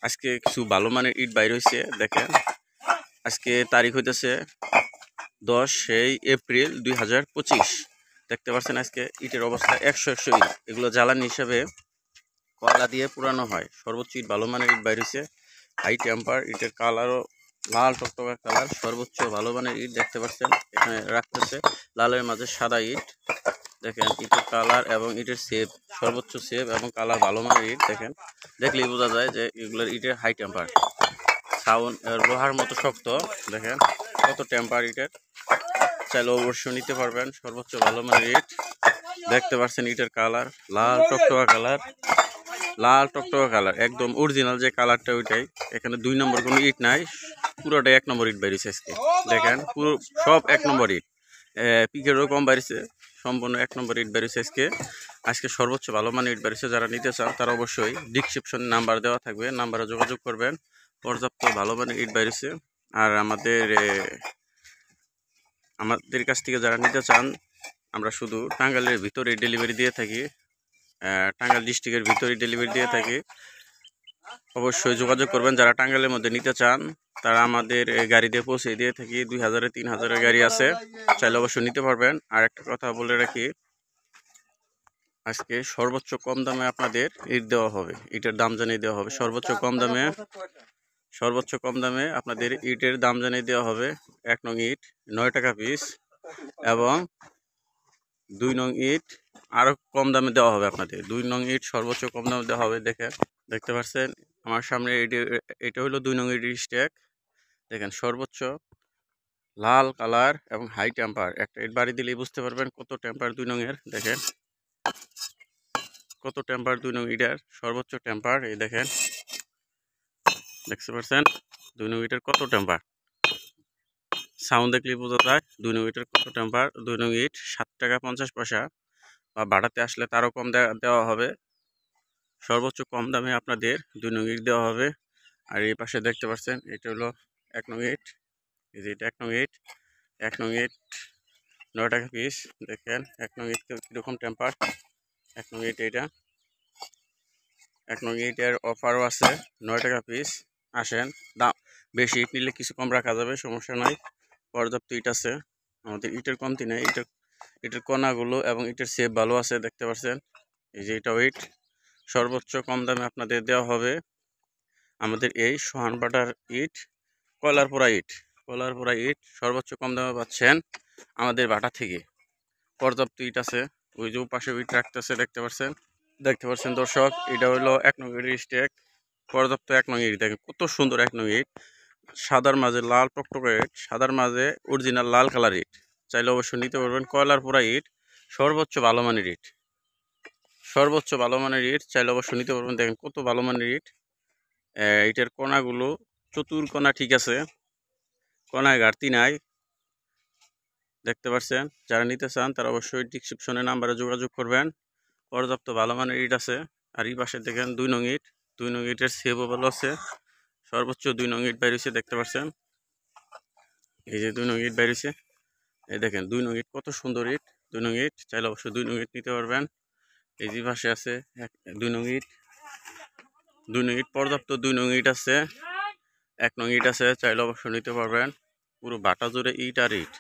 আজকে কিছু ভালো মানের ইট বাইর হয়েছে দেখেন। আজকে তারিখ হইতেছে 10 এপ্রিল 2025। দেখতে পাচ্ছেন আজকে ইটের অবস্থা 100 ইট। এগুলো জ্বালানি হিসাবে কয়লা দিয়ে পুরানো হয়। সর্বোচ্চ ইট ভালো মানের ইট বাইর হয়েছে, হাই টেম্পার। ইটের কালারও লাল টকটকা কালার, সর্বোচ্চ ভালো মানের ইট দেখতে পাচ্ছেন। এখানে রাখতেছে লালের মাঝে সাদা ইট। দেখেন ইটের কালার এবং ইটের শেপ, সর্বোচ্চ শেপ এবং কালার ভালো মানের ইট। দেখেন দেখলেই বোঝা যায় যে এগুলোর ইটের হাই টেম্পার। সাউন্ড লোহার মতো শক্ত। দেখেন কত টেম্পার ইটের, চাইলে অবশ্যই নিতে পারবেন। সর্বোচ্চ ভালো মানের ইট দেখতে পাচ্ছেন। ইটের কালার লাল টকটকা কালার, লাল টকটকা কালার, একদম অরিজিনাল যে কালারটা ওইটাই। এখানে 2 নম্বর কোনো ইট নাই, পুরোটাই 1 নম্বর ইট বেরিয়েছে আজকে। দেখেন পুরো সব 1 নম্বর ইট, পিকেরও কম বেরিয়েছে, সম্পূর্ণ 1 নম্বর ইট বেরিয়েছে আজকে। আজকে সর্বোচ্চ ভালো মানের ইট বেরিয়েছে। যারা নিতে চান তারা অবশ্যই ডিসক্রিপশনে নাম্বার দেওয়া থাকবে, নাম্বারে যোগাযোগ করবেন। পর্যাপ্ত ভালো মানের ইট বেরিয়েছে। আর আমাদের কাছ থেকে যারা নিতে চান, আমরা শুধু টাঙ্গাইলের ভিতরে ডেলিভারি দিয়ে থাকি, টাঙ্গাইল ডিস্ট্রিক্টের ভিতরে ডেলিভারি দিয়ে থাকি। অবশ্যই যোগাযোগ করবেন। যারা টাঙ্গাইলের মধ্যে নিতে চান তারা আমাদের গাড়ি দিয়ে পৌঁছে দিয়ে থাকি। 2000-3000 গাড়ি আছে, চাইলে অবশ্যই নিতে পারবেন। আর একটা কথা বলে রাখি, আজকে সর্বোচ্চ কম দামে আপনাদের ইট দেওয়া হবে, ইটের দাম জানিয়ে দেওয়া হবে। সর্বোচ্চ কম দামে আপনাদের ইটের দাম জানিয়ে দেওয়া হবে। 1 নং ইট 9 টাকা পিস এবং 2 নং ইট আরও কম দামে দেওয়া হবে আপনাদের। 2 নং ইট সর্বোচ্চ কম দামে দেওয়া হবে। দেখতে পাচ্ছেন আমার সামনে এটা হলো 2 নং ইট স্ট্যাক। দেখেন সর্বোচ্চ লাল কালার এবং হাই টেম্পার। একটা ইট বাড়ি দিলেই বুঝতে পারবেন কত টেম্পার 2 নং এর। দেখেন কত টেম্পার 2 নং ইটের, সর্বোচ্চ টেম্পার। এই দেখেন দেখতে পাচ্ছেন 2 নং ইটের কত টেম্পার। সাউন্ড দেখলেই বোঝা যায় 2 নং ইটের কত টেম্পার। 2 নং ইট 7 টাকা 50 পয়সা, বা ভাড়াতে আসলে তারও কম দেওয়া হবে। সর্বোচ্চ কম দামে আপনাদের 2 নং ইট দেওয়া হবে। আর এই পাশে দেখতে পাচ্ছেন এটা হলো 1 নং ইট। এই যে এটা 1 নং ইট, 1 নং ইট 9 টাকা পিস। দেখেন 1 নং ইট কীরকম টেম্পার। 1 নং ইট এটা 1 নং ইটের অফারও আছে, 9 টাকা পিস। আসেন, দাম বেশি ইট নিলে কিছু কম রাখা যাবে, সমস্যা নাই। পর্যাপ্ত ইট আছে, আমাদের ইটের কমতি নেই। ইটের কণাগুলো এবং ইটের শেপ ভালো আছে দেখতে পাচ্ছেন। এই যে এটা ইট সর্বোচ্চ কম দামে আপনাদের দেওয়া হবে। আমাদের এই সোহানবাটার ইট, কয়লারপুরা ইট সর্বোচ্চ কম দামে পাচ্ছেন আমাদের বাটা থেকে। পর্যাপ্ত ইট আছে, ওই যে পাশে ইট রাখতেছে দেখতে পাচ্ছেন দর্শক। এটা হলো 1 নং ইটের স্ট্যাক, পর্যাপ্ত 1 নং ইট। দেখেন কত সুন্দর 1 নং ইট, সাদার মাঝে লাল টকটকে ইট, সাদার মাঝে অরিজিনাল লাল কালার ইট। চাইলে অবশ্যই নিতে পারবেন। কয়লারপুরা ইট সর্বোচ্চ ভালো মানের ইট, চাইলে অবশ্যই নিতে পারবেন। দেখেন কত ভালো মানের ইট। ইটের কোনাগুলো চতুর কোনা ঠিক আছে, কোনায় ঘাটতি নাই দেখতে পাচ্ছেন। যারা নিতে চান তারা অবশ্যই ডিসক্রিপশনে নাম্বারে যোগাযোগ করবেন। পর্যাপ্ত ভালো মানের ইট আছে। আর এই পাশে দেখেন 2 নং ইট, 2 নং ইটের সেবও ভালো আছে। সর্বোচ্চ 2 নং ইট বাইরেছে দেখতে পাচ্ছেন। এই যে 2 নং ইট বাইরেছে, এই দেখেন 2 নং ইট কত সুন্দর ইট। 2 নং ইট চাইলে অবশ্যই 2 নং ইট নিতে পারবেন। এই যে পাশে আছে 2 নং ইট, 2 নং ইট পর্যাপ্ত 2 নং ইট আছে, 1 নং ইট আছে, চাইলে অবশ্যই নিতে পারবেন। পুরো বাটা জুড়ে ইট আর ইট।